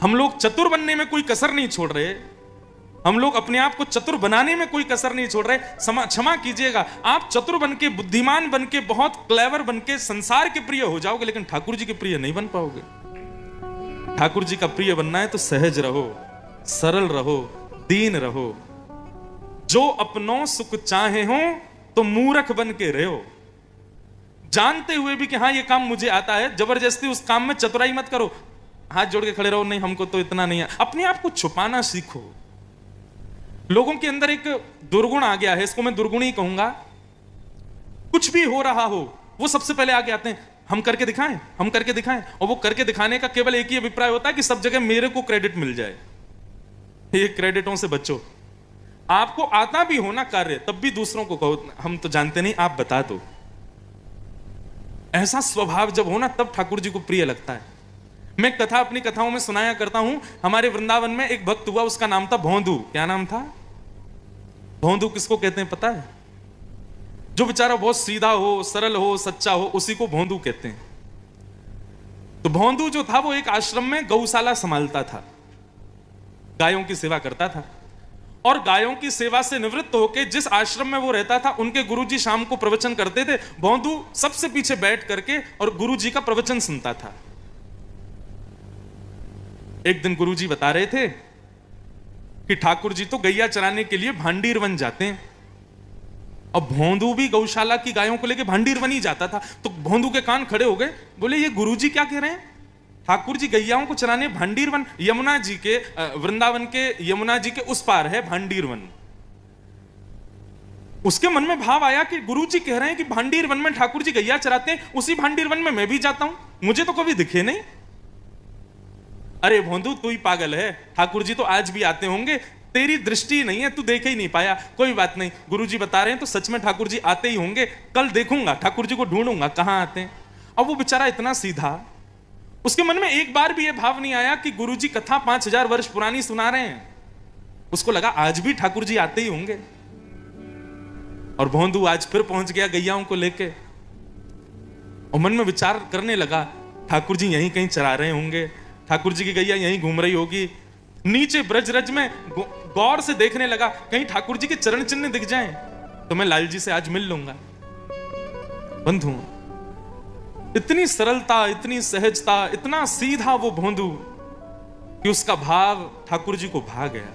हम लोग चतुर बनने में कोई कसर नहीं छोड़ रहे, हम लोग अपने आप को चतुर बनाने में कोई कसर नहीं छोड़ रहे। क्षमा कीजिएगा, आप चतुर बन के, बुद्धिमान बन के, बहुत क्लेवर बन के संसार के प्रिय हो जाओगे, लेकिन ठाकुर जी के प्रिय नहीं बन पाओगे। ठाकुर जी का प्रिय बनना है तो सहज रहो, सरल रहो, दीन रहो। जो अपनों सुख चाहे हो तो मूर्ख बन के रहो, जानते हुए भी कि हाँ ये काम मुझे आता है, जबरदस्ती उस काम में चतुराई मत करो। हाथ जोड़ के खड़े रहो, नहीं हमको तो इतना नहीं है। अपने आप को छुपाना सीखो। लोगों के अंदर एक दुर्गुण आ गया है, इसको मैं दुर्गुण ही कहूंगा। कुछ भी हो रहा हो वो सबसे पहले आगे आते हैं, हम करके दिखाएं, हम करके दिखाएं। और वो करके दिखाने का केवल एक ही अभिप्राय होता है कि सब जगह मेरे को क्रेडिट मिल जाए। ये क्रेडिटों से बचो। आपको आता भी हो ना कार्य, तब भी दूसरों को कहो हम तो जानते नहीं, आप बता दो। ऐसा स्वभाव जब हो ना, तब ठाकुर जी को प्रिय लगता है। मैं कथा अपनी कथाओं में सुनाया करता हूं। हमारे वृंदावन में एक भक्त हुआ, उसका नाम था भौंदू। क्या नाम था? भौंदू किसको कहते हैं पता है? जो बेचारा बहुत सीधा हो, सरल हो, सच्चा हो, उसी को भौंदू कहते हैं। तो भौंदू जो था वो एक आश्रम में गौशाला संभालता था, गायों की सेवा करता था। और गायों की सेवा से निवृत्त होकर जिस आश्रम में वो रहता था, उनके गुरुजी शाम को प्रवचन करते थे। भौंदू सबसे पीछे बैठ करके और गुरुजी का प्रवचन सुनता था। एक दिन गुरुजी बता रहे थे कि ठाकुर जी तो गैया चराने के लिए भांडीर वन जाते हैं। अब भौंदू भी गौशाला की गायों को लेके भांडीर वन ही जाता था। तो भौंदू के कान खड़े हो गए, बोले ये गुरुजी क्या कह रहे हैं? ठाकुर जी गैयाओं को चराने भांडीर वन, यमुना जी के, वृंदावन के यमुना जी के उस पार है भांडीर वन। उसके मन में भाव आया कि गुरुजी कह रहे हैं कि भांडीर वन में ठाकुर जी गैया चराते हैं, उसी भांडीर वन में मैं भी जाता हूं, मुझे तो कभी दिखे नहीं। अरे भौंदू तू ही पागल है, ठाकुर जी तो आज भी आते होंगे, तेरी दृष्टि नहीं है, तू देख ही नहीं पाया। कोई बात नहीं, गुरुजी बता रहे हैं तो सच में ठाकुर जी आते ही होंगे, कल देखूंगा, ठाकुर जी को ढूंढूंगा कहां आते हैं। अब वो बेचारा इतना सीधा, उसके मन में एक बार भी ये भाव नहीं आया कि गुरुजी कथा 5000 वर्ष पुरानी सुना रहे हैं। उसको लगा आज भी ठाकुर जी आते ही होंगे। और भौंदू आज फिर पहुंच गया गैयाओं को लेके, और मन में विचार करने लगा ठाकुर जी यहीं कहीं चरा रहे होंगे, ठाकुर जी की गैया यहीं घूम रही होगी। नीचे ब्रजरज में गौर से देखने लगा, कहीं ठाकुर जी के चरण चिन्ह दिख जाएं तो मैं लाल जी से आज मिल लूंगा। बंधु, इतनी सरलता, इतनी सहजता, इतना सीधा वो भौंदू कि उसका भाव ठाकुर जी को भा गया।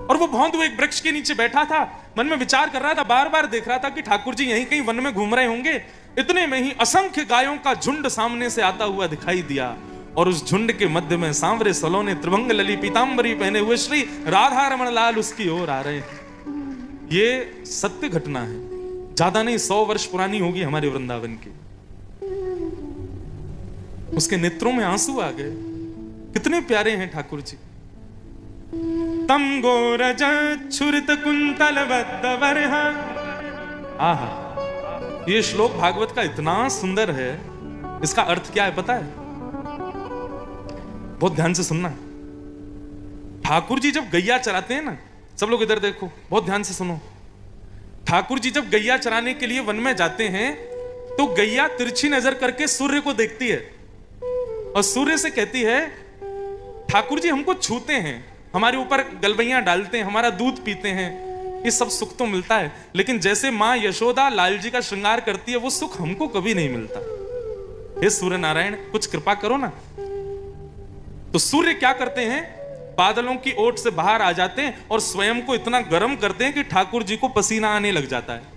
और वो भौंदू एक वृक्ष के नीचे बैठा था, मन में विचार कर रहा था, बार बार देख रहा था कि ठाकुर जी यहीं कहीं वन में घूम रहे होंगे। इतने में ही असंख्य गायों का झुंड सामने से आता हुआ दिखाई दिया, और उस झुंड के मध्य में सांवरे सलोने त्रिभंग लली पीतांबरी पहने हुए श्री राधा रमण लाल उसकी ओर आ रहे हैं। ये सत्य घटना है, ज्यादा नहीं 100 वर्ष पुरानी होगी हमारे वृंदावन की। उसके नेत्रों में आंसू आ गए, कितने प्यारे हैं ठाकुर जी। तम गोरज छुरित कुंतल बद्दवरहा। आहा, ये श्लोक भागवत का इतना सुंदर है। इसका अर्थ क्या है पता है? बहुत ध्यान से सुनना। ठाकुर जी जब गैया चराते हैं ना, सब लोग इधर देखो, बहुत ध्यान से सुनो। ठाकुर जी जब गैया चराने के लिए वन में जाते हैं तो गैया तिरछी नजर करके सूर्य को देखती है और सूर्य से कहती है ठाकुर जी हमको छूते हैं, हमारे ऊपर गलवैयां डालते हैं, हमारा दूध पीते हैं, ये सब सुख तो मिलता है, लेकिन जैसे मां यशोदा लाल जी का श्रृंगार करती है वो सुख हमको कभी नहीं मिलता। हे सूर्य नारायण कुछ कृपा करो ना। तो सूर्य क्या करते हैं, बादलों की ओट से बाहर आ जाते हैं और स्वयं को इतना गर्म करते हैं कि ठाकुर जी को पसीना आने लग जाता है।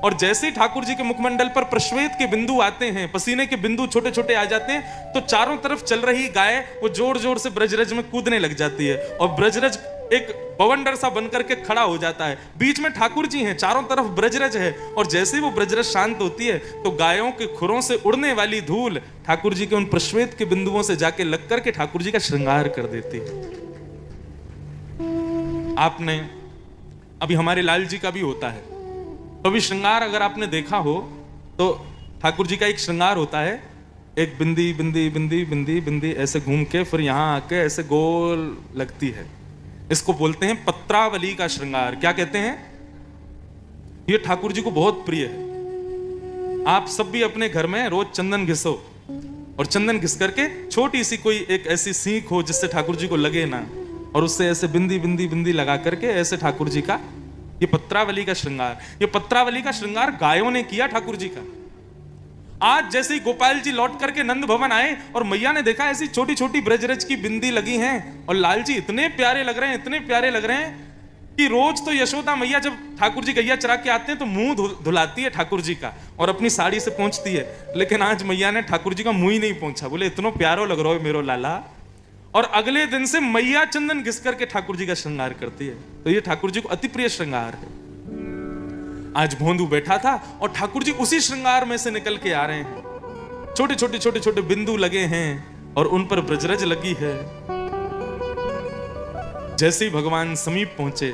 और जैसे ही ठाकुर जी के मुखमंडल पर प्रश्वेत के बिंदु आते हैं, पसीने के बिंदु छोटे छोटे आ जाते हैं, तो चारों तरफ चल रही गाय वो जोर जोर से ब्रजरज में कूदने लग जाती है और ब्रजरज एक बवंडर सा बनकर के खड़ा हो जाता है। बीच में ठाकुर जी हैं, चारों तरफ ब्रजरज है, और जैसे ही वो ब्रजरज शांत होती है तो गायों के खुरों से उड़ने वाली धूल ठाकुर जी के उन प्रश्वेत के बिंदुओं से जाके लग करके ठाकुर जी का श्रृंगार कर देती है। आपने अभी हमारे लाल जी का भी होता है, तो अभी श्रृंगार अगर आपने देखा हो तो ठाकुर जी का एक श्रृंगार होता है, एक बिंदी बिंदी बिंदी बिंदी बिंदी ऐसे घूम के फिर यहां आके ऐसे गोल लगती है। इसको बोलते हैं पत्रावली का श्रृंगार। क्या कहते हैं? ये ठाकुर जी को बहुत प्रिय है। आप सब भी अपने घर में रोज चंदन घिसो, और चंदन घिस करके छोटी सी कोई एक ऐसी सीख हो जिससे ठाकुर जी को लगे ना, और उससे ऐसे बिंदी बिंदी बिंदी लगा करके ऐसे ठाकुर जी का ये पत्रावली का श्रृंगार, ये पत्रावली का श्रृंगार गायों ने किया ठाकुर जी का। आज जैसे ही गोपाल जी लौट करके नंद भवन आए और मैया ने देखा ऐसी छोटी छोटी ब्रजरज की बिंदी लगी हैं, और लाल जी इतने प्यारे लग रहे हैं, इतने प्यारे लग रहे हैं कि रोज तो यशोदा मैया जब ठाकुर जी गैया चरा के आते हैं तो मुंह धुलाती है ठाकुर जी का और अपनी साड़ी से पहुंचती है, लेकिन आज मैया ने ठाकुर जी का मुंह ही नहीं पहुंचा। बोले इतना प्यारो लग रहा है मेरो लाला। और अगले दिन से मैया चंदन घिस करके ठाकुर जी का श्रृंगार करती है। तो ये ठाकुर जी को अति प्रिय श्रृंगार है। आज भोंदू बैठा था और ठाकुर जी उसी श्रृंगार में से निकल के आ रहे हैं। छोटे छोटे छोटे छोटे बिंदु लगे हैं और उन पर ब्रजरज लगी है। जैसे ही भगवान समीप पहुंचे,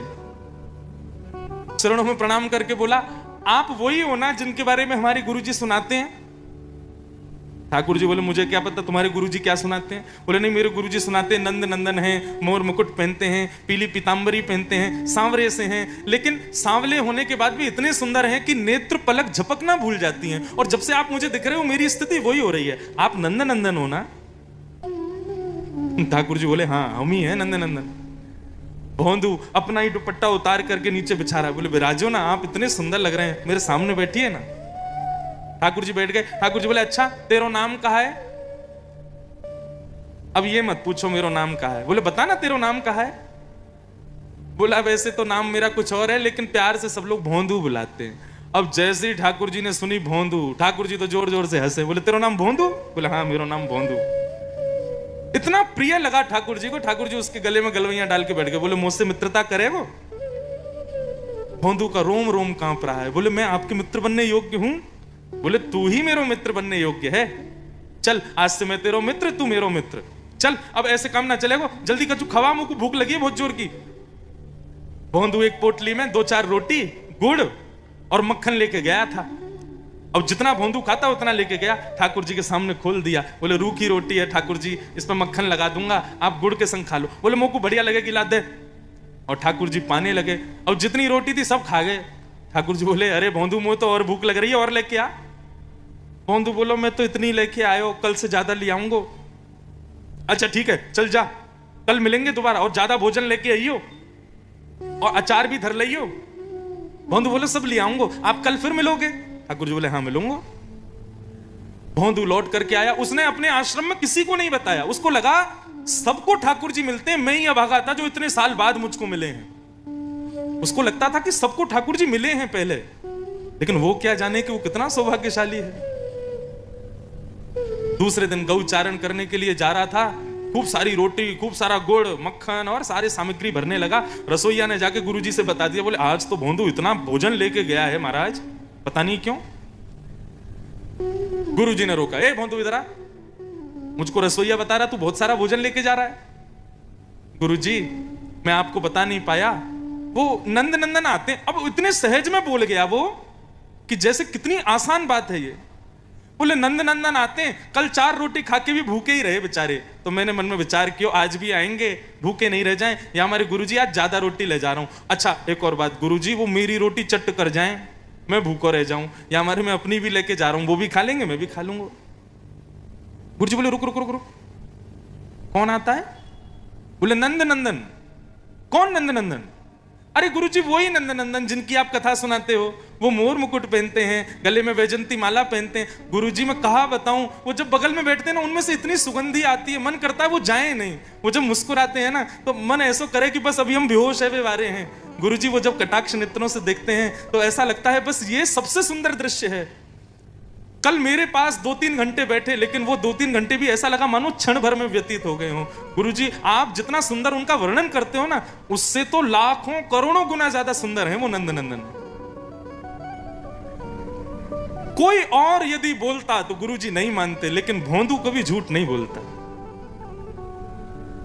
चरणों में प्रणाम करके बोला, आप वही हो ना जिनके बारे में हमारे गुरुजी सुनाते हैं? ठाकुर जी बोले, मुझे क्या पता तुम्हारे गुरुजी क्या सुनाते हैं। बोले, नहीं, मेरे गुरुजी सुनाते हैं नंद नंदन हैं, मोर मुकुट पहनते हैं, पीली पीतांबरी पहनते हैं, सांवरे से हैं, लेकिन सांवले होने के बाद भी इतने सुंदर हैं कि नेत्र पलक झपकना भूल जाती हैं, और जब से आप मुझे दिख रहे हो मेरी स्थिति वही हो रही है। आप नंद नंदन हो ना? ठाकुर जी बोले, हाँ हम ही हैं नंद नंदन। भोंदू अपना ही दुपट्टा उतार करके नीचे बिछा रहा है। बोले, विराजो ना, आप इतने सुंदर लग रहे हैं, मेरे सामने बैठिए ना। ठाकुर जी बैठ गए। ठाकुर जी बोले, अच्छा तेरो नाम कहा है? अब ये मत पूछो मेरो नाम कहा है। बोले, बता ना तेरो नाम कहा है। बोला, वैसे तो नाम मेरा कुछ और है, लेकिन प्यार से सब लोग भोंदू बुलाते हैं। अब जैसे ही ठाकुर जी ने सुनी भोंदू, ठाकुर जी तो जोर जोर से हंसे। बोले, तेरो नाम भोंदू? बोले, हाँ मेरा नाम भोंदू। इतना प्रिय लगा ठाकुर जी को। ठाकुर जी उसके गले में गलवैया डाल के बैठ गए। बोले, मुझसे मित्रता करे वो? भोंदू का रोम रोम कांप रहा है। बोले, मैं आपके मित्र बनने योग्य हूं? बोले, तू ही मेरो मित्र बनने योग्य है। चल आज से मैं तेरो मित्र, तू मेरो मित्र। चल अब ऐसे काम ना चलेगा, जल्दी कचू खवा, मुझको भूख लगी है बहुत जोर की। भोंदू एक पोटली में 2-4 रोटी, गुड़ और मक्खन लेके गया था। अब जितना भोंदू खाता उतना लेके गया, ठाकुर जी के सामने खोल दिया। बोले, रूखी रोटी है ठाकुर जी, इस पर मक्खन लगा दूंगा, आप गुड़ के संग खा लो। बोले, मुझको बढ़िया लगेगी, ला दे। और ठाकुर जी पाने लगे। अब जितनी रोटी थी सब खा गए। ठाकुर जी बोले, अरे भोंदू, मुझे तो और भूख लग रही है, और लेके आ। भोंदू बोलो, मैं तो इतनी लेके आयो, कल से ज्यादा ले आऊंगा। अच्छा ठीक है, चल जा, कल मिलेंगे दोबारा, और ज्यादा भोजन लेके आइयो, और अचार भी धर लियो। भोंदू बोले, सब ले आऊंगा, आप कल फिर मिलोगे? ठाकुर जी बोले, हाँ मिलूंगा। भोंदू लौट करके आया। उसने अपने आश्रम में किसी को नहीं बताया। उसको लगा सबको ठाकुर जी मिलते हैं, मैं ही अभागा था जो इतने साल बाद मुझको मिले हैं। उसको लगता था कि सबको ठाकुर जी मिले हैं पहले, लेकिन वो क्या जाने कि वो कितना सौभाग्यशाली है। दूसरे दिन गौ चारण करने के लिए जा रहा था। खूब सारी रोटी, खूब सारा गुड़, मक्खन और सारे सामग्री भरने लगा। रसोईया ने जाके गुरुजी से बता दिया। बोले, आज तो भोंदू इतना भोजन लेके गया है महाराज, पता नहीं क्यों। गुरुजी ने रोका, ए भोंदू इधर आ, मुझको रसोईया बता रहा तू बहुत सारा भोजन लेके जा रहा है। गुरुजी, मैं आपको बता नहीं पाया, वो नंद नंदन आते हैं। अब इतने सहज में बोल गया वो कि जैसे कितनी आसान बात है ये। बोले, नंद नंदन आते हैं, कल 4 रोटी खा के भी भूखे ही रहे बेचारे। तो मैंने मन में विचार किया, आज भी आएंगे, भूखे नहीं रह जाएं, या हमारे गुरुजी आज ज्यादा रोटी ले जा रहा हूं। अच्छा एक और बात, गुरुजी वो मेरी रोटी चट कर जाएं, मैं भूखा रह जाऊं, या हमारे मैं अपनी भी लेके जा रहा हूं, वो भी खा लेंगे, मैं भी खा लूंगा। गुरुजी बोले, रुक रुक रुक रुक, कौन आता है? बोले, नंद नंदन। कौन नंद नंदन? अरे गुरुजी वही नंद नंदन जिनकी आप कथा सुनाते हो। वो मोर मुकुट पहनते हैं, गले में वैजंती माला पहनते हैं। गुरुजी मैं कहा बताऊं, वो जब बगल में बैठते हैं ना, उनमें से इतनी सुगंधी आती है, मन करता है वो जाए नहीं। वो जब मुस्कुराते हैं ना, तो मन ऐसा करे कि बस अभी हम बेहोश है वे वारे हैं। गुरुजी वो जब कटाक्ष नेत्रों से देखते हैं तो ऐसा लगता है बस ये सबसे सुंदर दृश्य है। कल मेरे पास 2-3 घंटे बैठे, लेकिन वो 2-3 घंटे भी ऐसा लगा मानो क्षण भर में व्यतीत हो गए हो। गुरुजी आप जितना सुंदर उनका वर्णन करते हो ना, उससे तो लाखों करोड़ों गुना ज्यादा सुंदर है वो नंद नंदन। कोई और यदि बोलता तो गुरुजी नहीं मानते, लेकिन भोंदू कभी झूठ नहीं बोलता।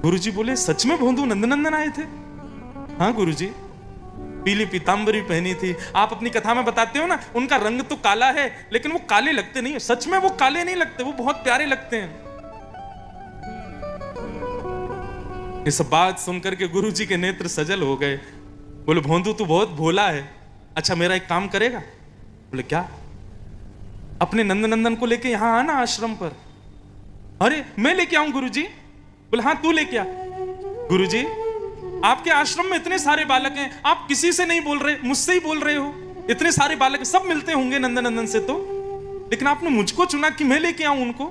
गुरुजी बोले, सच में भोंदू नंद नंदन आए थे? हाँ गुरुजी, पीली पीतांबरी पहनी थी। आप अपनी कथा में बताते हो ना, उनका रंग तो काला है, लेकिन वो काले लगते नहीं है। सच में वो काले नहीं लगते, वो बहुत प्यारे लगते हैं। ये सब बात सुनकर के गुरुजी के नेत्र सजल हो गए। बोले, भोंदू तू बहुत भोला है। अच्छा मेरा एक काम करेगा? बोले, क्या? अपने नंद नंदन को लेके यहां आना आश्रम पर, अरे मैं लेके आऊं गुरुजी? बोले हाँ तू लेके आ। गुरुजी आपके आश्रम में इतने सारे बालक हैं, आप किसी से नहीं बोल रहे, मुझसे ही बोल रहे हो। इतने सारे बालक सब मिलते होंगे नंदन से तो, लेकिन आपने मुझको चुना कि मैं लेके आऊं उनको।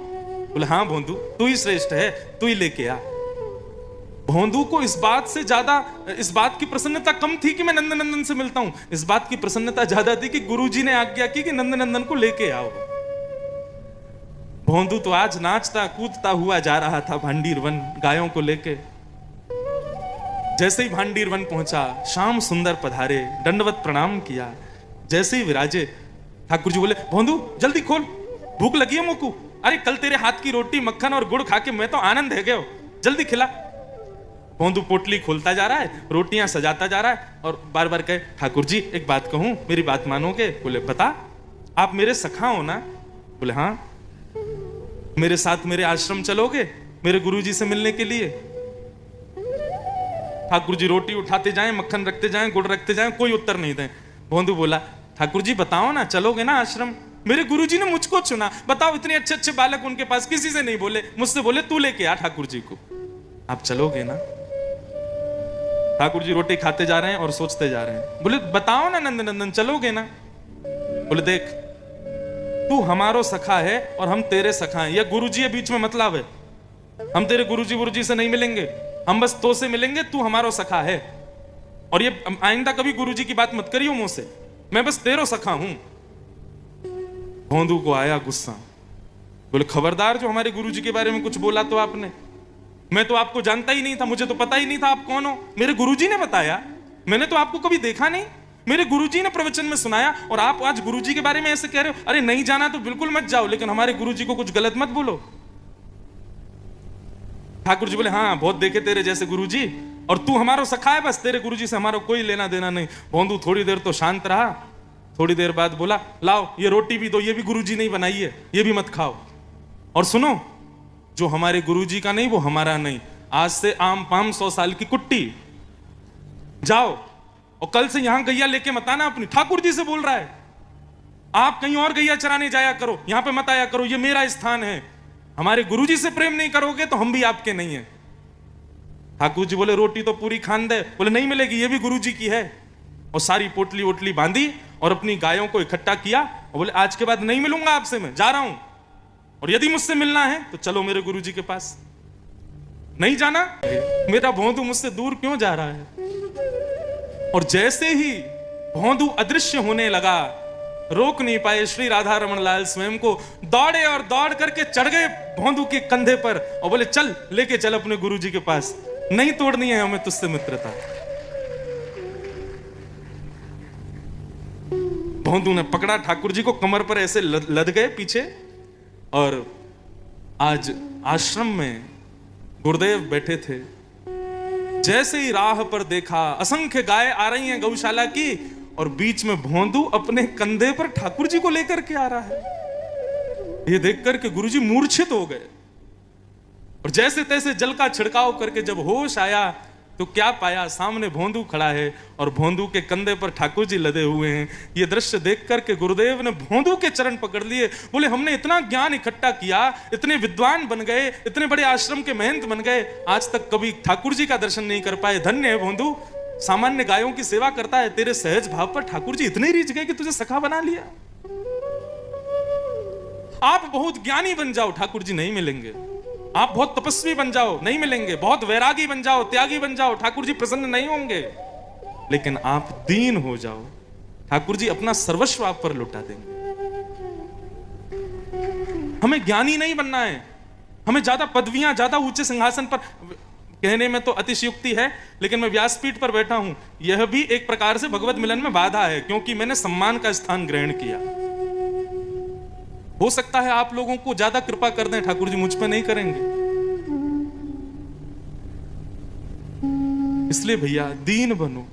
बोले हाँ भोंदू तू ही श्रेष्ठ है, तू ही लेके आ। भोंदू को इस बात से ज्यादा, इस बात की प्रसन्नता कम थी कि मैं नंदन से मिलता हूं, इस बात की प्रसन्नता ज्यादा थी कि गुरुजी ने आज्ञा की कि नंदन को लेके आओ। भोंदू तो आज नाचता कूदता हुआ जा रहा था भांडीर वन गायों को लेके। जैसे ही भांडीर वन पहुंचा, श्याम सुंदर पधारे, दंडवत प्रणाम किया। जैसे ही विराजे, ठाकुर जी बोले भोंदू जल्दी खोल, भूख लगी है मोकू। अरे कल तेरे हाथ की रोटी मक्खन और गुड़ खा के मैं तो आनंद है गयो, जल्दी खिला। भोंदू पोटली खोलता जा रहा है, रोटियां सजाता जा रहा है और बार बार कहे ठाकुर जी एक बात कहूं, मेरी बात मानोगे? बोले बता। आप मेरे सखा हो ना? बोले हाँ। मेरे साथ मेरे आश्रम चलोगे मेरे गुरुजी से मिलने के लिए? ठाकुर जी रोटी उठाते जाएं, मक्खन रखते जाएं, गुड़ रखते जाएं, कोई उत्तर नहीं दें। भोंदू बोला ठाकुर जी बताओ ना, चलोगे ना आश्रम? मेरे गुरुजी ने मुझको चुना, बताओ। इतने अच्छे अच्छे बालक उनके पास, किसी से नहीं बोले, मुझसे बोले तू लेके आ ठाकुर जी को। आप चलोगे ना? ठाकुर जी रोटी खाते जा रहे हैं और सोचते जा रहे हैं। बोले बताओ ना नंदन चलोगे ना? बोले देख तू हमारो सखा है और हम तेरे सखा हैं, यह गुरुजी है बीच में मतलब है। हम तेरे गुरुजी से नहीं मिलेंगे, हम बस तो से मिलेंगे, तू हमारो सखा है। और ये आइंदा कभी गुरुजी की बात मत करियो मुंह से, मैं बस तेरो सखा हूं। भोंदू को आया गुस्सा। बोले खबरदार, जो हमारे गुरुजी के बारे में कुछ बोला तो आपने, मैं तो आपको जानता ही नहीं था, मुझे तो पता ही नहीं था आप कौन हो। मेरे गुरुजी ने बताया, मैंने तो आपको कभी देखा नहीं, मेरे गुरुजी ने प्रवचन में सुनाया और आप आज गुरुजी के बारे में ऐसे कह रहे हो। अरे नहीं जाना तो बिल्कुल मत जाओ, लेकिन हमारे गुरुजी को कुछ गलत मत बोलो। ठाकुर जी बोले हाँ बहुत देखे तेरे जैसे गुरुजी, और तू हमारा सखा है, बस तेरे गुरुजी से हमारा कोई लेना देना नहीं। भोंदू थोड़ी देर तो शांत रहा, थोड़ी देर बाद बोला लाओ ये रोटी भी दो, ये भी गुरुजी नहीं बनाई है, ये भी मत खाओ। और सुनो, जो हमारे गुरुजी का नहीं वो हमारा नहीं, आज से आम पाम 100 साल की कुट्टी। जाओ और कल से यहां गैया लेके मत आना अपनी। ठाकुर जी से बोल रहा है, आप कहीं और गैया चराने जाया करो, यहां पे मत आया करो, ये मेरा स्थान है। हमारे गुरुजी से प्रेम नहीं करोगे तो हम भी आपके नहीं है। ठाकुर जी बोले रोटी तो पूरी खान दे। बोले नहीं मिलेगी, ये भी गुरुजी की है। और सारी पोटली वोटली बांधी और अपनी गायों को इकट्ठा किया और बोले आज के बाद नहीं मिलूंगा आपसे, मैं जा रहा हूं, और यदि मुझसे मिलना है तो चलो मेरे गुरुजी के पास। नहीं जाना, मेरा भोंदू मुझसे दूर क्यों जा रहा है? और जैसे ही भोंदू अदृश्य होने लगा, रोक नहीं पाए श्री राधा रमन लाल स्वयं को, दौड़े और दौड़ करके चढ़ गए भोंदू के कंधे पर और बोले चल लेके चल अपने गुरुजी के पास, नहीं तोड़नी है हमें तुझसे मित्रता। भोंदू ने पकड़ा ठाकुर जी को, कमर पर ऐसे लद गए पीछे। और आज आश्रम में गुरुदेव बैठे थे, जैसे ही राह पर देखा असंख्य गाय आ रही हैं गौशाला की, और बीच में भोंदू अपने कंधे पर ठाकुर जी को लेकर के आ रहा है। ये देखकर के गुरुजी मूर्छित हो गए और जैसे तैसे जल का छिड़काव करके जब होश आया तो क्या पाया, सामने भोंदू खड़ा है और भोंदू के कंधे पर ठाकुर जी लदे हुए हैं। ये दृश्य देख करके गुरुदेव ने भोंदू के चरण पकड़ लिए। बोले हमने इतना ज्ञान इकट्ठा किया, इतने विद्वान बन गए, इतने बड़े आश्रम के महंत बन गए, आज तक कभी ठाकुर जी का दर्शन नहीं कर पाए। धन्य है भोंदू, सामान्य गायों की सेवा करता है, तेरे सहज भाव पर ठाकुर जी इतने रीझ गए कि तुझे सखा बना लिया। आप बहुत ज्ञानी बन जाओ, ठाकुर जी नहीं मिलेंगे। आप बहुत तपस्वी बन जाओ, नहीं मिलेंगे। बहुत वैरागी बन जाओ, त्यागी बन जाओ, ठाकुर जी प्रसन्न नहीं होंगे। लेकिन आप दीन हो जाओ, ठाकुर जी अपना सर्वस्व आप पर लुटा देंगे। हमें ज्ञानी नहीं बनना है, हमें ज्यादा पदवियां, ज्यादा ऊंचे सिंहासन पर, कहने में तो अतिशयोक्ति है, लेकिन मैं व्यासपीठ पर बैठा हूं, यह भी एक प्रकार से भगवत मिलन में बाधा है, क्योंकि मैंने सम्मान का स्थान ग्रहण किया। हो सकता है आप लोगों को ज्यादा कृपा कर दें, ठाकुर जी मुझ पे नहीं करेंगे। इसलिए भैया दीन बनो,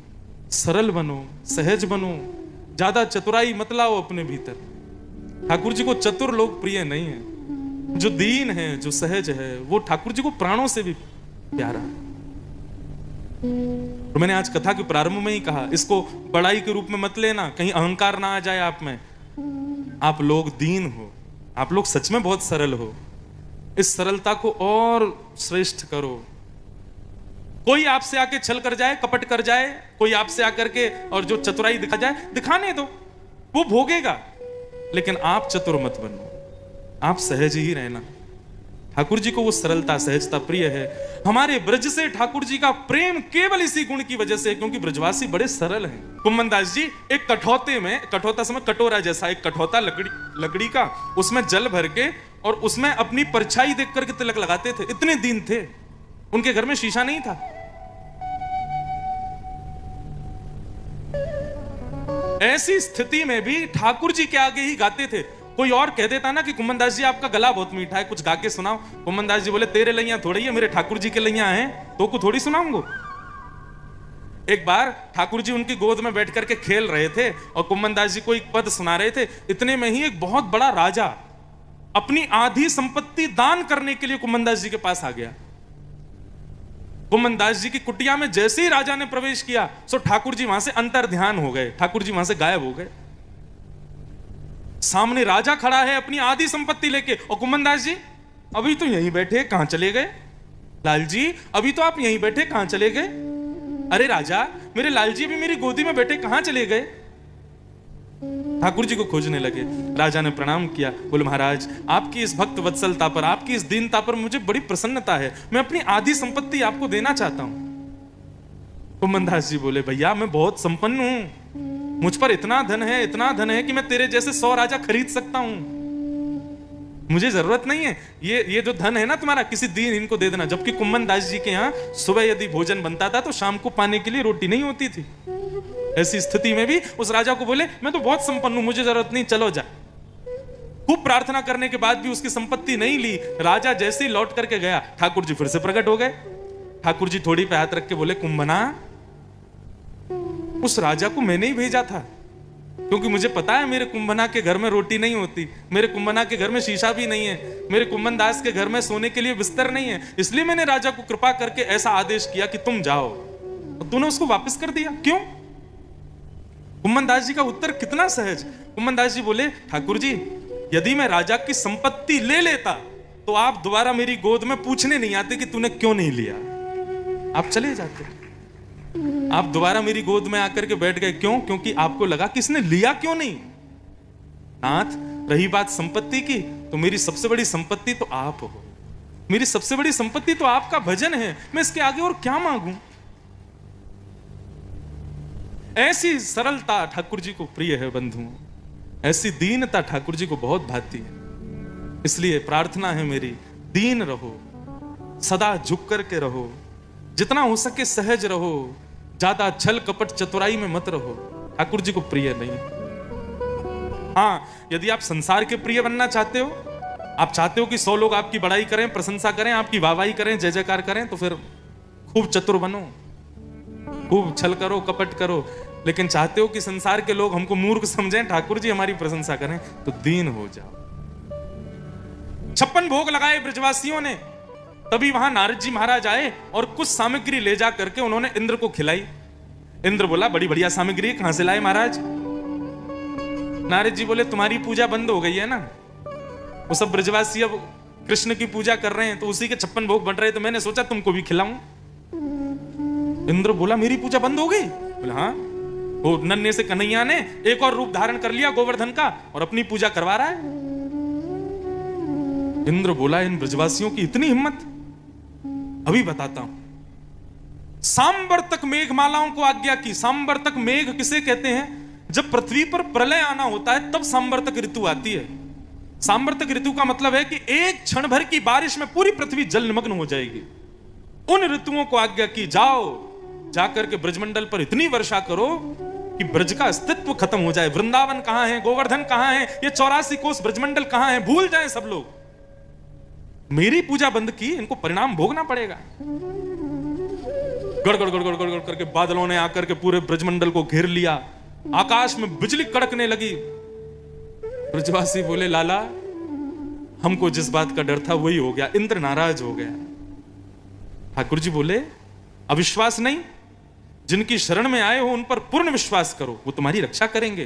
सरल बनो, सहज बनो, ज्यादा चतुराई मत लाओ अपने भीतर। ठाकुर जी को चतुर लोग प्रिय नहीं है, जो दीन है, जो सहज है, वो ठाकुर जी को प्राणों से भी प्यारा। तो मैंने आज कथा के प्रारंभ में ही कहा, इसको बड़ाई के रूप में मत लेना, कहीं अहंकार ना आ जाए आप में। आप लोग दीन हो, आप लोग सच में बहुत सरल हो, इस सरलता को और श्रेष्ठ करो। कोई आपसे आके छल कर जाए, कपट कर जाए, कोई आपसे आकर के और जो चतुराई दिखा जाए, दिखाने दो, वो भोगेगा, लेकिन आप चतुर मत बनो, आप सहज ही रहना। ठाकुर जी को वो सरलता, सहजता प्रिय है। हमारे ब्रज से ठाकुर जी का प्रेम केवल इसी गुण की वजह से, क्योंकि ब्रजवासी बड़े सरल हैं। कुम्मन दास जी एक कठौते में, कठौता समय कटोरा जैसा एक कठौता लकड़ी का, उसमें जल भर के और उसमें अपनी परछाई देख करके तिलक लगाते थे। इतने दिन थे, उनके घर में शीशा नहीं था। ऐसी स्थिति में भी ठाकुर जी के आगे ही गाते थे। कोई और कह देता ना कि कुम्मन दास जी आपका गला बहुत मीठा है, कुछ गा के सुनाओ। कुम्मन दास जी बोले तेरे लैया थोड़ी है, मेरे ठाकुर जी के लैया हैं, तो को थोड़ी सुनाऊंगा। एक बार ठाकुर जी उनकी गोद में बैठ करके खेल रहे थे और कुम्मन दास जी को एक पद सुना रहे थे। इतने में ही एक बहुत बड़ा राजा अपनी आधी संपत्ति दान करने के लिए कुम्मन दास जी के पास आ गया। कुम्मन दास जी की कुटिया में जैसे ही राजा ने प्रवेश किया, सो ठाकुर जी वहां से अंतर ध्यान हो गए, ठाकुर जी वहां से गायब हो गए। सामने राजा खड़ा है अपनी आधी संपत्ति लेके, और कुम्मन दास जी अभी तो यहीं बैठे, कहां चले गए? लाल जी अभी तो आप यहीं बैठे, कहां चले गए? अरे राजा, मेरे लाल जी भी मेरी गोदी में बैठे, कहां चले गए? ठाकुर जी को खोजने लगे। राजा ने प्रणाम किया, बोले महाराज आपकी इस भक्त वत्सलता पर, आपकी इस दीनता पर मुझे बड़ी प्रसन्नता है, मैं अपनी आधी संपत्ति आपको देना चाहता हूं। कुम्मन दास जी बोले भैया मैं बहुत संपन्न हूं, मुझ पर इतना धन है कि मैं तेरे जैसे 100 राजा खरीद सकता हूं, मुझे जरूरत नहीं है, ये जो धन है ना तुम्हारा, किसी दिन इनको दे देना। जबकि कुम्मन दास जी के यहाँ सुबह यदि भोजन बनता था तो शाम को पाने के लिए रोटी नहीं होती थी। ऐसी स्थिति में भी उस राजा को बोले मैं तो बहुत संपन्न हूं, मुझे जरूरत नहीं, चलो जा। खूब प्रार्थना करने के बाद भी उसकी संपत्ति नहीं ली। राजा जैसे ही लौट करके गया, ठाकुर जी फिर से प्रकट हो गए। ठाकुर जी थोड़ी पे हाथ रख के बोले कुम्भना, उस राजा को मैंने ही भेजा था, क्योंकि मुझे पता है मेरे कुंभना के घर में रोटी नहीं होती, मेरे कुंभना के घर में शीशा भी नहीं है, मेरे कुम्भन दास के घर में सोने के लिए बिस्तर नहीं है, इसलिए मैंने राजा को कृपा करके ऐसा आदेश किया कि तुम जाओ, और तूने उसको वापस कर दिया, क्यों? कुम्भन दास जी का उत्तर कितना सहज। कुम्भन दास जी बोले ठाकुर जी यदि मैं राजा की संपत्ति ले लेता तो आप दोबारा मेरी गोद में पूछने नहीं आते कि तूने क्यों नहीं लिया, आप चले जाते। आप दोबारा मेरी गोद में आकर के बैठ गए, क्यों? क्योंकि आपको लगा कि इसने लिया क्यों नहीं। नाथ, रही बात संपत्ति की, तो मेरी सबसे बड़ी संपत्ति तो आप हो, मेरी सबसे बड़ी संपत्ति तो आपका भजन है, मैं इसके आगे और क्या मांगूं। ऐसी सरलता ठाकुर जी को प्रिय है बंधुओं, ऐसी दीनता ठाकुर जी को बहुत भाती है। इसलिए प्रार्थना है मेरी, दीन रहो, सदा झुक करके रहो, जितना हो सके सहज रहो, ज्यादा छल कपट चतुराई में मत रहो, ठाकुर जी को प्रिय नहीं। हाँ, यदि आप संसार के प्रिय बनना चाहते हो, आप चाहते हो कि 100 लोग आपकी बड़ाई करें, प्रशंसा करें, आपकी वाहवाही करें, जय जयकार करें, तो फिर खूब चतुर बनो, खूब छल करो, कपट करो। लेकिन चाहते हो कि संसार के लोग हमको मूर्ख समझें, ठाकुर जी हमारी प्रशंसा करें, तो दीन हो जाओ। 56 भोग लगाए ब्रजवासियों ने, तभी वहां नारद जी महाराज आए और कुछ सामग्री ले जा करके उन्होंने इंद्र को खिलाई। इंद्र बोला बड़ी बढ़िया सामग्री, कहां से लाए महाराज? नारद जी बोले तुम्हारी पूजा बंद हो गई है ना, वो सब ब्रजवासी अब कृष्ण की पूजा कर रहे हैं, तो उसी के 56 भोग बन रहे, तो मैंने सोचा तुमको भी खिलाऊं। इंद्र बोला मेरी पूजा बंद हो गई? बोला हाँ, वो नन्हे से कन्हैया ने एक और रूप धारण कर लिया गोवर्धन का और अपनी पूजा करवा रहा है। इंद्र बोला इन ब्रजवासियों की इतनी हिम्मत, अभी बताता हूं। सांवर्तक मेघमालाओं को आज्ञा की। सांवर्तक मेघ किसे कहते हैं? जब पृथ्वी पर प्रलय आना होता है तब सांवर्तक ऋतु आती है। सांवर्तक ऋतु का मतलब है कि एक क्षण भर की बारिश में पूरी पृथ्वी जल निमग्न हो जाएगी। उन ऋतुओं को आज्ञा की, जाओ जाकर के ब्रजमंडल पर इतनी वर्षा करो कि ब्रज का अस्तित्व खत्म हो जाए। वृंदावन कहां है, गोवर्धन कहां है, ये 84 कोस ब्रजमंडल कहां है, भूल जाए सब लोग। मेरी पूजा बंद की, इनको परिणाम भोगना पड़ेगा। गड़गड़ गड़गड़ गड़गड़ करके बादलों ने आकर के पूरे ब्रजमंडल को घेर लिया, आकाश में बिजली कड़कने लगी। ब्रजवासी बोले लाला हमको जिस बात का डर था वही हो गया, इंद्र नाराज हो गया। ठाकुर जी बोले अविश्वास नहीं, जिनकी शरण में आए हो उन पर पूर्ण विश्वास करो, वो तुम्हारी रक्षा करेंगे।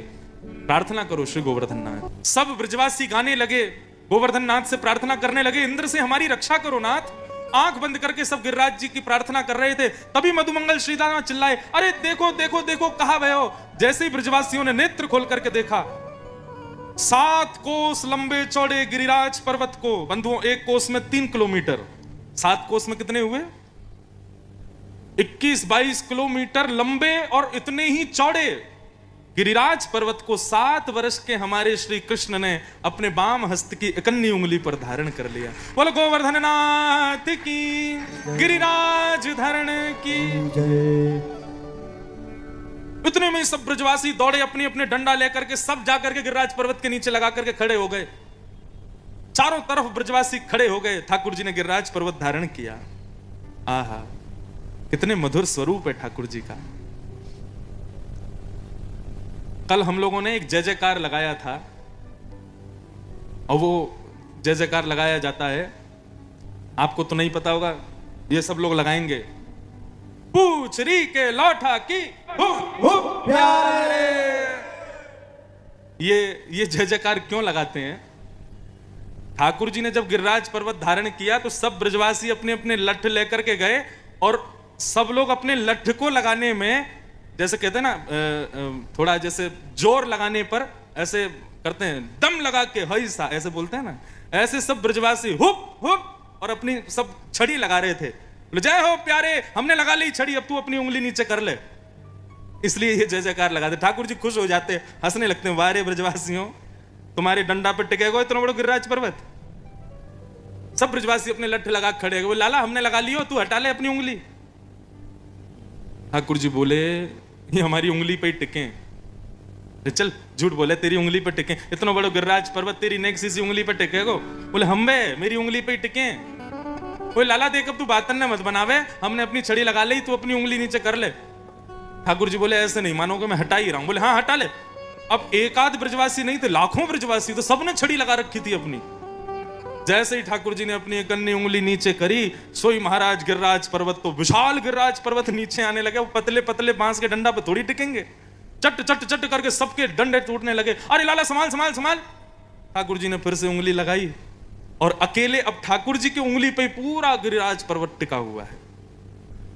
प्रार्थना करो श्री गोवर्धन नाथ। सब ब्रजवासी गाने लगे, गोवर्धन नाथ से प्रार्थना करने लगे, इंद्र से हमारी रक्षा करो नाथ। आंख बंद करके सब गिरिराज जी की प्रार्थना कर रहे थे। तभी मधुमंगल श्रीदामा चिल्लाए, अरे देखो देखो देखो, कहां गए हो। जैसे ही ब्रजवासियों ने नेत्र खोल करके देखा, 7 कोस लंबे चौड़े गिरिराज पर्वत को, बंधुओं एक कोस में 3 किलोमीटर, 7 कोस में कितने हुए, 21-22 किलोमीटर लंबे और इतने ही चौड़े गिरिराज पर्वत को 7 वर्ष के हमारे श्री कृष्ण ने अपने बाम हस्त की इकन्नी उंगली पर धारण कर लिया। बोलो गोवर्धन नाथ की, गिरिराज धारण की जय। इतने में सब ब्रजवासी दौड़े, अपने अपने डंडा लेकर के सब जाकर के गिरिराज पर्वत के नीचे लगा करके खड़े हो गए। चारों तरफ ब्रजवासी खड़े हो गए। ठाकुर जी ने गिरिराज पर्वत धारण किया। आहा, कितने मधुर स्वरूप है ठाकुर जी का। कल हम लोगों ने एक जय जयकार लगाया था, और वो जय जयकार लगाया जाता है, आपको तो नहीं पता होगा, ये सब लोग लगाएंगे। पूछरी के लौटा की प्यारे। ये जय जयकार क्यों लगाते हैं? ठाकुर जी ने जब गिरिराज पर्वत धारण किया तो सब ब्रजवासी अपने अपने लठ लेकर के गए, और सब लोग अपने लठ को लगाने में, जैसे कहते हैं ना, थोड़ा जैसे जोर लगाने पर ऐसे करते हैं, दम लगा के हई सा ऐसे बोलते हैं ना, ऐसे सब ब्रजवासी हुप हुप और अपनी सब छड़ी लगा रहे थे। जय हो प्यारे, हमने लगा ली छड़ी, अब तू अपनी उंगली नीचे कर ले। इसलिए ये जय जयकार लगाते। ठाकुर जी खुश हो जाते, हंसने लगते हैं, वारे ब्रजवासियों, तुम्हारे डंडा पे टिके गो इतना बड़ा गिरिराज पर्वत। सब ब्रजवासी अपने लठ लगा खड़े हो, लाला हमने लगा लियो, तू हटा ले अपनी उंगली। ठाकुर जी बोले, ये हमारी उंगली पे टिके। चल झूठ बोले, तेरी उंगली पे टिके, इतना बड़ा गिरिराज पर्वत तेरी नेक सी उंगली पे टिके गो। बोले हम बे मेरी उंगली पे टिके। बोले लाला देख, अब तू बातन ने मत बनावे, हमने अपनी छड़ी लगा ली, तू अपनी उंगली नीचे कर ले। ठाकुर जी बोले ऐसे नहीं मानोगे, मैं हटा ही रहा हूं। बोले हाँ हटा ले। अब एक आध ब्रजवासी नहीं थे, लाखों ब्रजवासी, तो सबने छड़ी लगा रखी थी अपनी। जैसे ही ठाकुर जी ने अपनी कन्नी उंगली नीचे करी, सोई महाराज गिरिराज पर्वत, तो विशाल गिरिराज पर्वत नीचे आने लगे। वो पतले पतले बांस के डंडा पे थोड़ी टिकेंगे, चट चट चट करके सबके डंडे टूटने लगे। अरे लाला संभाल संभाल संभाल। ठाकुर जी ने फिर से उंगली लगाई, और अकेले अब ठाकुर जी की उंगली पे पूरा गिरिराज पर्वत टिका हुआ है।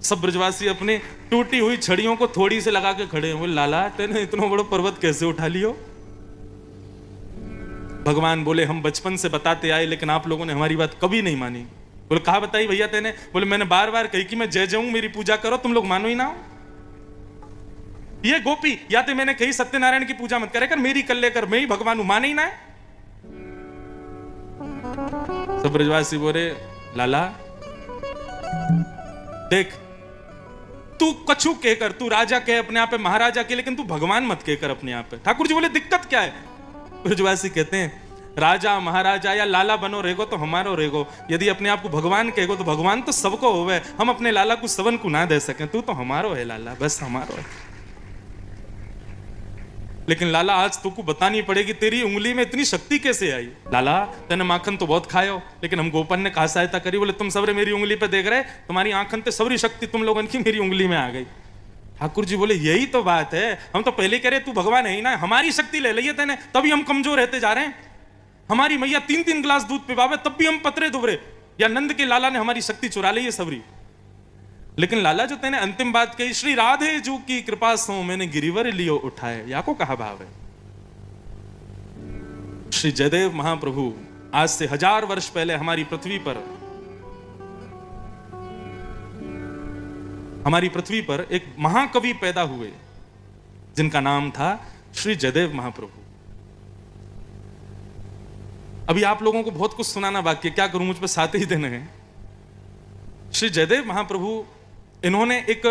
सब ब्रजवासी अपने टूटी हुई छड़ियों को थोड़ी से लगा के खड़े हैं। बोले लाला तेने इतना बड़ा पर्वत कैसे उठा लियो? भगवान बोले हम बचपन से बताते आए, लेकिन आप लोगों ने हमारी बात कभी नहीं मानी। बोले कहा बताई भैया तेने? बोले मैंने बार बार कही कि मैं जय जाऊं, मेरी पूजा करो, तुम लोग मानो ही ना हो। ये गोपी या तो मैंने कही सत्यनारायण की पूजा मत करे कर, मेरी कर लेकर, मैं ही भगवान हूं, माने ही ना है। सब ब्रजवासी बोले लाला देख, तू कछु कहकर, तू राजा कह अपने आप पे, महाराजा के, लेकिन तू भगवान मत कहकर अपने आप पे। ठाकुर जी बोले दिक्कत क्या है? ब्रजवासी कहते हैं राजा महाराजा या लाला बनो रहेगो तो हमारो रहेगो, यदि अपने आप को भगवान कहेगो तो भगवान तो सबको होवे, हम अपने लाला को सवन को ना दे सके, तू तो हमारो है लाला, बस हमारो है। लेकिन लाला आज तुमको बतानी पड़ेगी तेरी उंगली में इतनी शक्ति कैसे आई। लाला तेने माखन तो बहुत खायो, लेकिन हम गोपन ने कहा सहायता करी। बोले तुम सबरे मेरी उंगली पे देख रहे, तुम्हारी आंखन ते सबरी शक्ति तुम लोगों की मेरी उंगली में आ गई। ठाकुर जी बोले यही तो बात है, हम तो पहले कह रहे तू भगवान है ही ना, हमारी शक्ति ले लिये तेने, तभी हम कमजोर रहते जा रहे हैं। हमारी मैया 3-3 गिलास दूध पिवावे तब भी हम पतरे दुबरे, या नंद के लाला ने हमारी शक्ति चुरा ली है सबरी। लेकिन लाला जो तेने अंतिम बात कही, श्री राधे जू की कृपा सो मैंने गिरिवर लियो उठाए, या को कहा भाव है। श्री जयदेव महाप्रभु आज से 1000 वर्ष पहले हमारी पृथ्वी पर एक महाकवि पैदा हुए, जिनका नाम था श्री जयदेव महाप्रभु। अभी आप लोगों को बहुत कुछ सुनाना बाकी है, क्या करूं, मुझ पर 7 ही दिन हैं। श्री जयदेव महाप्रभु, इन्होंने एक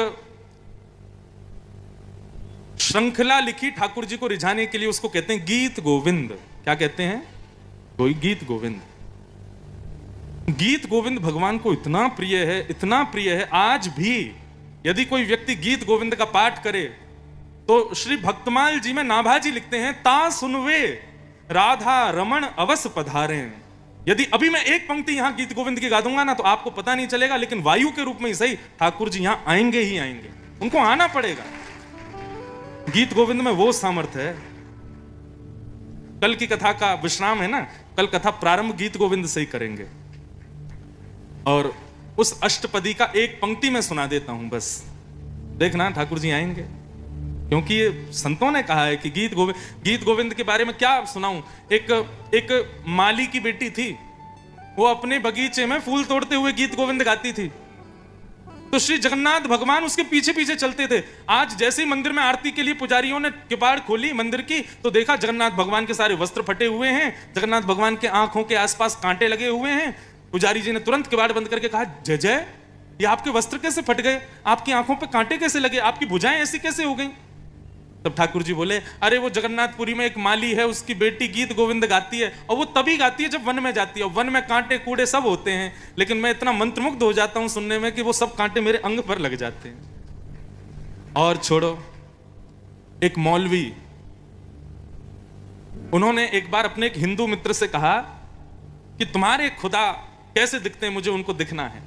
श्रृंखला लिखी ठाकुर जी को रिझाने के लिए, उसको कहते हैं गीत गोविंद। क्या कहते हैं? कोई गीत गोविंद। गीत गोविंद भगवान को इतना प्रिय है, इतना प्रिय है, आज भी यदि कोई व्यक्ति गीत गोविंद का पाठ करे तो श्री भक्तमाल जी में नाभाजी लिखते हैं, ता सुनवे राधा रमण अवस पधारें। यदि अभी मैं एक पंक्ति यहां गीत गोविंद की गा दूंगा ना, तो आपको पता नहीं चलेगा, लेकिन वायु के रूप में ही सही ठाकुर जी यहां आएंगे ही आएंगे, उनको आना पड़ेगा। गीत गोविंद में वो सामर्थ्य है। कल की कथा का विश्राम है ना, कल कथा प्रारंभ गीत गोविंद से ही करेंगे, और उस अष्टपदी का एक पंक्ति में सुना देता हूं, बस देखना ठाकुर जी आएंगे, क्योंकि ये संतों ने कहा है कि गीत गोविंद के बारे में क्या सुनाऊं। एक माली की बेटी थी, वो अपने बगीचे में फूल तोड़ते हुए गीत गोविंद गाती थी, तो श्री जगन्नाथ भगवान उसके पीछे पीछे चलते थे। आज जैसे ही मंदिर में आरती के लिए पुजारियों ने किवाड़ खोली मंदिर की, तो देखा जगन्नाथ भगवान के सारे वस्त्र फटे हुए हैं, जगन्नाथ भगवान के आंखों के आसपास कांटे लगे हुए हैं। पुजारी जी ने तुरंत किवाड़ बंद करके कहा, जय जय, ये आपके वस्त्र कैसे फट गए, आपकी आंखों पे कांटे कैसे लगे, आपकी भुजाएं ऐसी कैसे हो गई। तब ठाकुर जी बोले, अरे वो जगन्नाथपुरी में एक माली है, उसकी बेटी गीत गोविंद गाती है, और वो तभी गाती है जब वन में जाती है, और वन में कांटे कूड़े सब होते हैं, लेकिन मैं इतना मंत्रमुग्ध हो जाता हूं सुनने में कि वो सब कांटे मेरे अंग पर लग जाते हैं। और छोड़ो, एक मौलवी, उन्होंने एक बार अपने एक हिंदू मित्र से कहा कि तुम्हारे खुदा कैसे दिखते हैं, मुझे उनको दिखना है।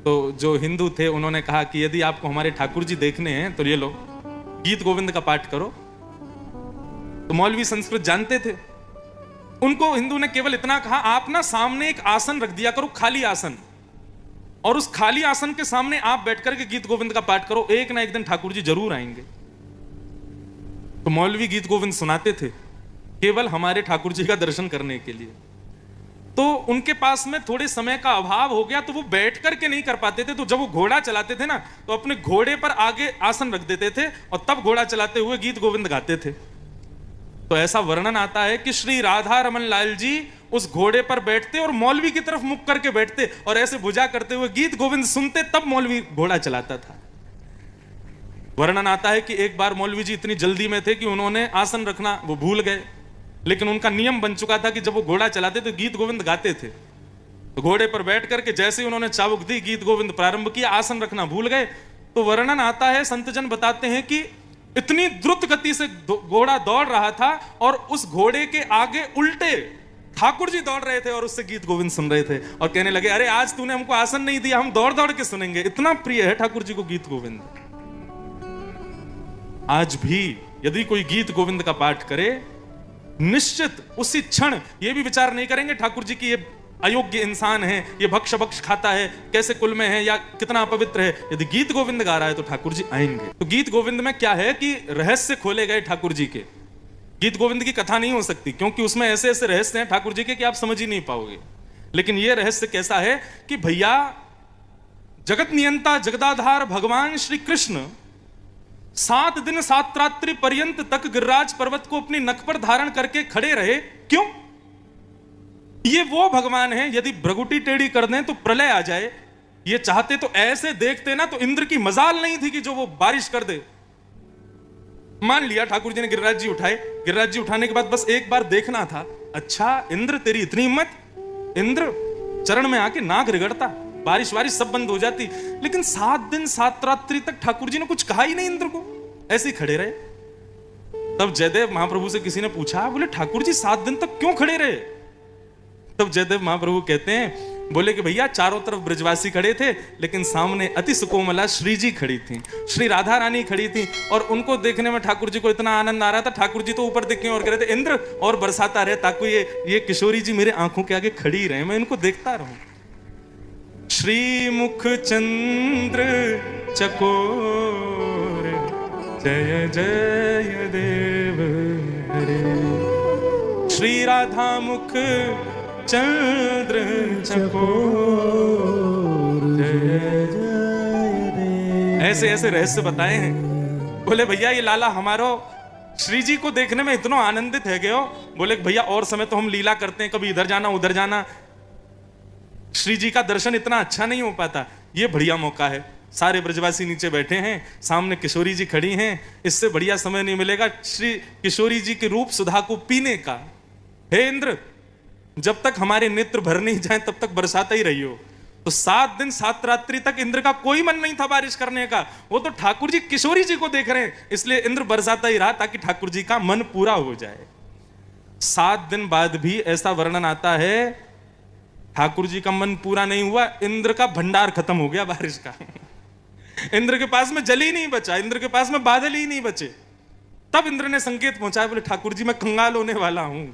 तो जो हिंदू थे उन्होंने कहा कि यदि आपको हमारे ठाकुर जी देखने हैं तो ये लो, गीत गोविंद का पाठ करो। तो मौलवी संस्कृत जानते थे, उनको हिंदू ने केवल इतना कहा, आप ना सामने एक आसन रख दिया करो, खाली आसन, और उस खाली आसन के सामने आप बैठकर के गीत गोविंद का पाठ करो, एक ना एक दिन ठाकुर जी जरूर आएंगे। तो मौलवी गीत गोविंद सुनाते थे केवल हमारे ठाकुर जी का दर्शन करने के लिए। तो उनके पास में थोड़े समय का अभाव हो गया, तो वो बैठ करके नहीं कर पाते थे, तो जब वो घोड़ा चलाते थे ना, तो अपने घोड़े पर आगे आसन रख देते थे और तब घोड़ा चलाते हुए गीत गोविंद गाते थे। तो ऐसा वर्णन आता है कि श्री राधा रमन लाल जी उस घोड़े पर बैठते और मौलवी की तरफ मुख करके बैठते और ऐसे भुजा करते हुए गीत गोविंद सुनते, तब मौलवी घोड़ा चलाता था। वर्णन आता है कि एक बार मौलवी जी इतनी जल्दी में थे कि उन्होंने आसन रखना वो भूल गए, लेकिन उनका नियम बन चुका था कि जब वो घोड़ा चलाते तो गीत गोविंद गाते थे। तो घोड़े पर बैठ करके जैसे ही उन्होंने चाबुक दी, गीत गोविंद प्रारंभ किया, आसन रखना भूल गए। तो वर्णन आता है, संतजन बताते हैं कि इतनी द्रुत गति से घोड़ा दौड़ रहा था और उस घोड़े के आगे उल्टे ठाकुर जी दौड़ रहे थे और उससे गीत गोविंद सुन रहे थे और कहने लगे, अरे आज तूने हमको आसन नहीं दिया, हम दौड़ दौड़ के सुनेंगे। इतना प्रिय है ठाकुर जी को गीत गोविंद। आज भी यदि कोई गीत गोविंद का पाठ करे, निश्चित उसी क्षण ये भी विचार नहीं करेंगे ठाकुर जी की ये अयोग्य इंसान है, ये भक्ष भक्ष खाता है, कैसे कुल में है या कितना अपवित्र है। यदि गीत गोविंद गा रहा है तो ठाकुर जी आएंगे। तो गीत गोविंद में क्या है कि रहस्य खोले गए ठाकुर जी के। गीत गोविंद की कथा नहीं हो सकती, क्योंकि उसमें ऐसे ऐसे रहस्य हैं ठाकुर जी के कि आप समझ ही नहीं पाओगे। लेकिन ये रहस्य कैसा है कि भैया जगत नियंता जगदाधार भगवान श्री कृष्ण 7 दिन 7 रात्रि पर्यंत तक गिरिराज पर्वत को अपनी नख पर धारण करके खड़े रहे। क्यों? ये वो भगवान है, यदि भ्रगुटी टेढ़ी कर दें तो प्रलय आ जाए। ये चाहते तो ऐसे देखते ना, तो इंद्र की मजाल नहीं थी कि जो वो बारिश कर दे। मान लिया ठाकुर जी ने गिरिराज जी उठाए, गिरिराज जी उठाने के बाद बस एक बार देखना था। अच्छा इंद्र तेरी इतनी हिम्मत, इंद्र चरण में आके नाक रिगड़ता, बारिश वारिश सब बंद हो जाती। लेकिन 7 दिन 7 रात्रि तक ठाकुर जी ने कुछ कहा ही नहीं इंद्र को, ऐसे ही खड़े रहे। तब जयदेव महाप्रभु से किसी ने पूछा, बोले ठाकुर जी 7 दिन तक क्यों खड़े रहे? तब जयदेव महाप्रभु कहते हैं, बोले कि भैया चारों तरफ ब्रजवासी खड़े थे, लेकिन सामने अति सुकोमला श्री जी खड़ी थी, श्री राधा रानी खड़ी थी, और उनको देखने में ठाकुर जी को इतना आनंद आ रहा था। ठाकुर जी तो ऊपर देखे और कह रहे थे, इंद्र और बरसाता रहे ताकि ये किशोरी जी मेरे आंखों के आगे खड़ी रहे, मैं इनको देखता रहूं। श्री मुख चंद्र चकोर जय जय देव हरे, श्री राधा मुख चंद्र चकोर जय जय देव। ऐसे ऐसे रहस्य बताए हैं। बोले भैया ये लाला हमारो श्री जी को देखने में इतना आनंदित है गयो। बोले भैया और समय तो हम लीला करते हैं, कभी इधर जाना उधर जाना, श्री जी का दर्शन इतना अच्छा नहीं हो पाता। ये बढ़िया मौका है, सारे ब्रजवासी नीचे बैठे हैं, सामने किशोरी जी खड़ी हैं, इससे बढ़िया समय नहीं मिलेगा श्री किशोरी जी के रूप सुधा को पीने का। हे इंद्र, जब तक हमारे नेत्र भर नहीं जाए तब तक बरसाता ही रहियो। तो 7 दिन 7 रात्रि तक इंद्र का कोई मन नहीं था बारिश करने का, वो तो ठाकुर जी किशोरी जी को देख रहे हैं, इसलिए इंद्र बरसाता ही रहा ताकि ठाकुर जी का मन पूरा हो जाए। 7 दिन बाद भी ऐसा वर्णन आता है, ठाकुर जी का मन पूरा नहीं हुआ, इंद्र का भंडार खत्म हो गया बारिश का। इंद्र के पास में जल ही नहीं बचा, इंद्र के पास में बादल ही नहीं बचे। तब इंद्र ने संकेत पहुंचाया, बोले ठाकुर जी मैं कंगाल होने वाला हूं,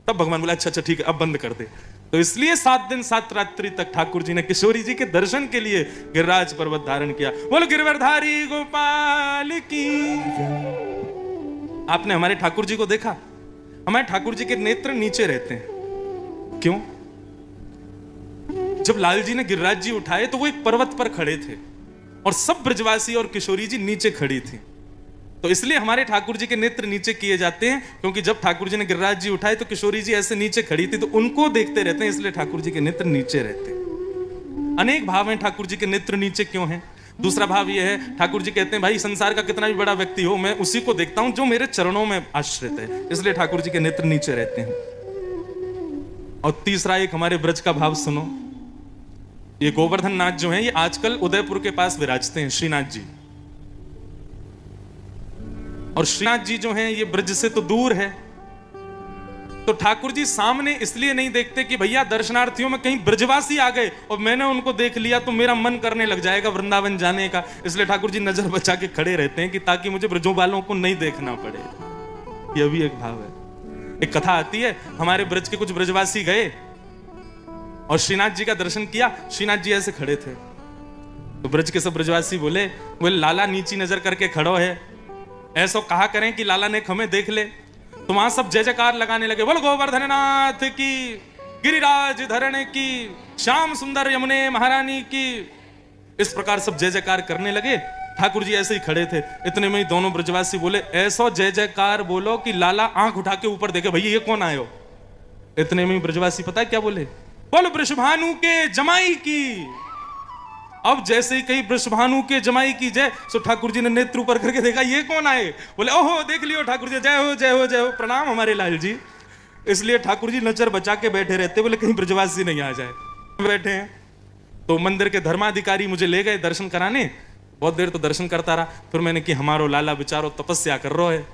तब भगवान बोला अच्छा अच्छा ठीक है अब बंद कर दे। तो इसलिए 7 दिन 7 रात्रि तक ठाकुर जी ने किशोरी जी के दर्शन के लिए गिरिराज पर्वत धारण किया। बोलो गिरवरधारी गोपाल की। आपने हमारे ठाकुर जी को देखा? हमारे ठाकुर जी के नेत्र नीचे रहते हैं। क्यों? जब लाल जी ने गिरिराज जी उठाए तो वो एक पर्वत पर खड़े थे और सब ब्रजवासी और किशोरी जी नीचे खड़ी थी। तो इसलिए हमारे ठाकुर जी के नेत्र नीचे किए जाते हैं, क्योंकि जब ठाकुर जी ने गिरिराज जी उठाए तो किशोरी जी ऐसे नीचे खड़ी थी, तो उनको देखते रहते हैं, इसलिए ठाकुर जी के नेत्र नीचे रहते हैं। अनेक भाव हैं ठाकुर जी के नेत्र नीचे क्यों हैं? दूसरा भाव यह है, ठाकुर जी कहते हैं भाई संसार का कितना भी बड़ा व्यक्ति हो, मैं उसी को देखता हूं जो मेरे चरणों में आश्रित है, इसलिए ठाकुर जी के नेत्र नीचे रहते हैं। और तीसरा एक हमारे ब्रज का भाव सुनो। ये गोवर्धन नाथ जो है ये आजकल उदयपुर के पास विराजते हैं, श्रीनाथ जी। और श्रीनाथ जी जो हैं ये ब्रज से तो दूर है, तो ठाकुर जी सामने इसलिए नहीं देखते कि भैया दर्शनार्थियों में कहीं ब्रजवासी आ गए और मैंने उनको देख लिया तो मेरा मन करने लग जाएगा वृंदावन जाने का, इसलिए ठाकुर जी नजर बचा के खड़े रहते हैं कि ताकि मुझे ब्रजों वालों को नहीं देखना पड़े। यह भी एक भाव है। एक कथा आती है, हमारे ब्रज के कुछ ब्रजवासी गए और श्रीनाथ जी का दर्शन किया। श्रीनाथ जी ऐसे खड़े थे तो ब्रज के सब ब्रजवासी बोले लाला नीची नजर करके खड़ो है, ऐसा कहा करें कि लाला ने हमें देख ले। तो वहां सब जय जयकार लगाने लगे, बोल गोवर्धन नाथ की, गिरिराज धरण की, श्याम सुंदर यमुने महारानी की। इस प्रकार सब जय जयकार करने लगे। ठाकुर जी ऐसे ही खड़े थे। इतने में ही दोनों ब्रजवासी बोले ऐसा जय जयकार बोलो कि लाला आंख उठा के ऊपर देखे, भैया ये कौन आयो? इतने में ही ब्रजवासी पता है क्या बोले? बोलो वृषभानु के जमाई की। अब जैसे ही कहीं वृषभानु के जमाई की जय, सो ठाकुर जी ने नेत्र ऊपर करके देखा ये कौन आए? बोले ओहो देख लियो ठाकुर जी, जय हो जय हो जय हो, प्रणाम हमारे लाल जी। इसलिए ठाकुर जी नजर बचा के बैठे रहते, बोले कहीं ब्रजवासी नहीं आ जाए। बैठे हैं तो मंदिर के धर्माधिकारी मुझे ले गए दर्शन कराने। बहुत देर तो दर्शन करता रहा, फिर मैंने कि हमारो लाला बेचारो तपस्या कर रहा है,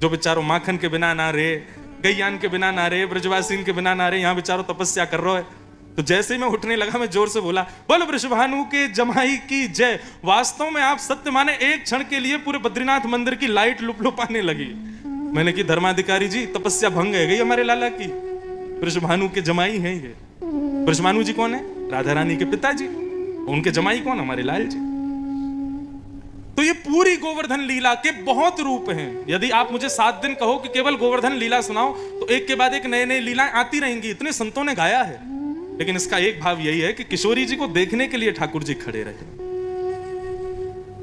जो बेचारो माखन के बिना ना रहे, गैयान के बिना ना रहे, ब्रजवासी के बिना ना रहे, यहाँ बेचारो तपस्या कर रहा है। तो जैसे ही मैं उठने लगा मैं जोर से बोला बोल वृषभानु के जमाई की जय। वास्तव में आप सत्य माने एक क्षण के लिए पूरे बद्रीनाथ मंदिर की लाइट लुपलुपाने लगी। मैंने कि धर्माधिकारी जी तपस्या भंग है गई हमारे लाला की, वृषभानु के जमाई हैं ये। वृषभानु जी कौन है? राधा रानी के पिताजी। उनके जमाई कौन? हमारे लाल जी। तो ये पूरी गोवर्धन लीला के बहुत रूप हैं। यदि आप मुझे 7 दिन कहो कि केवल गोवर्धन लीला सुनाओ तो एक के बाद एक नए नए लीलाएं आती रहेंगी, इतने संतों ने गाया है। लेकिन इसका एक भाव यही है कि किशोरी जी को देखने के लिए ठाकुर जी खड़े रहे।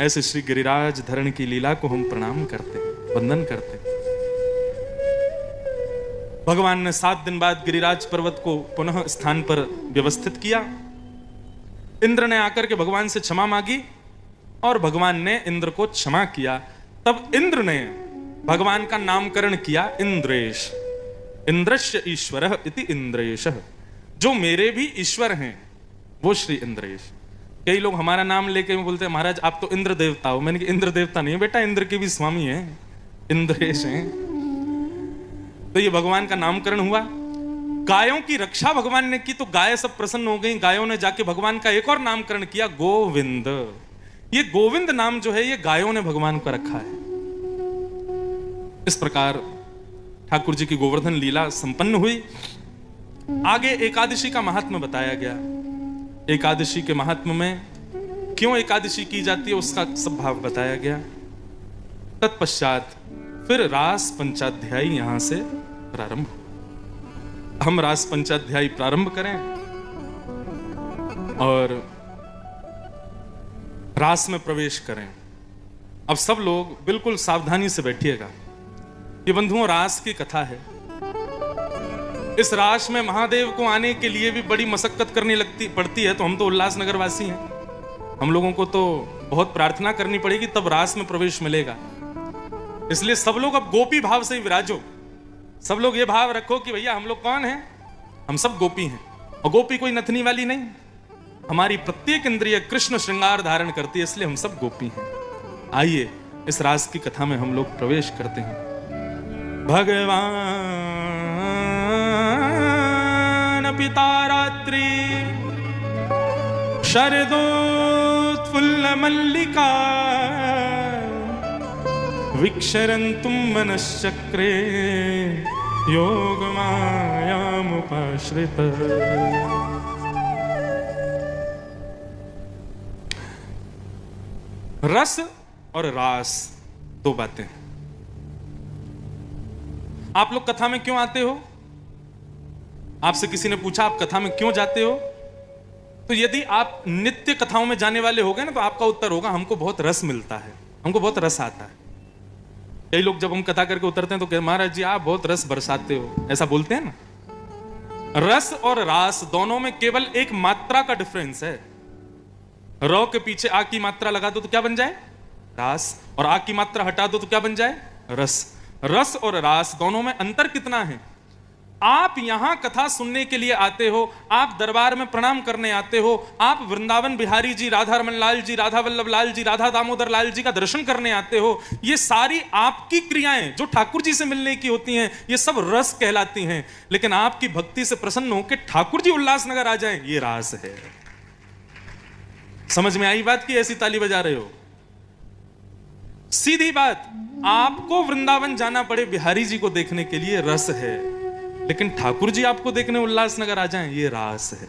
ऐसे श्री गिरिराज धरण की लीला को हम प्रणाम करते हैं, वंदन करते हैं। भगवान ने 7 दिन बाद गिरिराज पर्वत को पुनः स्थान पर व्यवस्थित किया। इंद्र ने आकर के भगवान से क्षमा मांगी और भगवान ने इंद्र को क्षमा किया। तब इंद्र ने भगवान का नामकरण किया इंद्रेश। इंद्रस्य ईश्वरः इति इंद्रेशः, जो मेरे भी ईश्वर हैं वो श्री इंद्रेश। कई लोग हमारा नाम लेके बोलते हैं महाराज आप तो इंद्र देवता हो। मैंने कहा इंद्र देवता नहीं बेटा, इंद्र के भी स्वामी हैं, इंद्रेश हैं। तो ये भगवान का नामकरण हुआ। गायों की रक्षा भगवान ने की तो गाय सब प्रसन्न हो गई। गायों ने जाके भगवान का एक और नामकरण किया, गोविंद। ये गोविंद नाम जो है ये गायों ने भगवान को रखा है। इस प्रकार ठाकुर जी की गोवर्धन लीला संपन्न हुई। आगे एकादशी का महात्म्य बताया गया। एकादशी के महात्म्य में क्यों एकादशी की जाती है उसका सब भाव बताया गया। तत्पश्चात फिर रास पंचाध्यायी यहां से प्रारंभ। हम रास पंचाध्यायी प्रारंभ करें और रास में प्रवेश करें। अब सब लोग बिल्कुल सावधानी से बैठिएगा। ये बंधुओं रास की कथा है। इस रास में महादेव को आने के लिए भी बड़ी मशक्कत करनी पड़ती है। तो हम तो उल्लासनगर वासी हैं, हम लोगों को तो बहुत प्रार्थना करनी पड़ेगी तब रास में प्रवेश मिलेगा। इसलिए सब लोग अब गोपी भाव से ही विराजो। सब लोग ये भाव रखो कि भैया हम लोग कौन हैं? हम सब गोपी हैं। और गोपी कोई नथनी वाली नहीं, हमारी प्रत्येक इंद्रिय कृष्ण श्रृंगार धारण करती है, इसलिए हम सब गोपी हैं। आइए इस रास की कथा में हम लोग प्रवेश करते हैं। भगवान पिता रात्रि शरदोत्फुल्ल मल्लिका विक्षरन्तुं मनश्चक्रे योग मायामुपाश्रित। रस और रास दो बातें। आप लोग कथा में क्यों आते हो? आपसे किसी ने पूछा आप कथा में क्यों जाते हो? तो यदि आप नित्य कथाओं में जाने वाले हो गए ना, तो आपका उत्तर होगा हमको बहुत रस मिलता है, हमको बहुत रस आता है। कई लोग जब हम कथा करके उतरते हैं तो कहते महाराज जी आप बहुत रस बरसाते हो, ऐसा बोलते हैं ना। रस और रास दोनों में केवल एक मात्रा का डिफरेंस है। र के पीछे आ की मात्रा लगा दो तो क्या बन जाए? रास। और आ की मात्रा हटा दो तो क्या बन जाए? रस। रस और रास दोनों में अंतर कितना है? आप यहां कथा सुनने के लिए आते हो, आप दरबार में प्रणाम करने आते हो, आप वृंदावन बिहारी जी, राधा रमन लाल जी, राधा वल्लभ लाल जी, राधा दामोदर लाल जी का दर्शन करने आते हो। ये सारी आपकी क्रियाएं जो ठाकुर जी से मिलने की होती हैं, ये सब रस कहलाती हैं। लेकिन आपकी भक्ति से प्रसन्न हो कि ठाकुर जी उल्लासनगर आ जाएं, ये रास है। समझ में आई बात? की ऐसी ताली बजा रहे हो? सीधी बात, आपको वृंदावन जाना पड़े बिहारी जी को देखने के लिए रस है, लेकिन ठाकुर जी आपको देखने उल्लासनगर आ जाएं, ये रास है।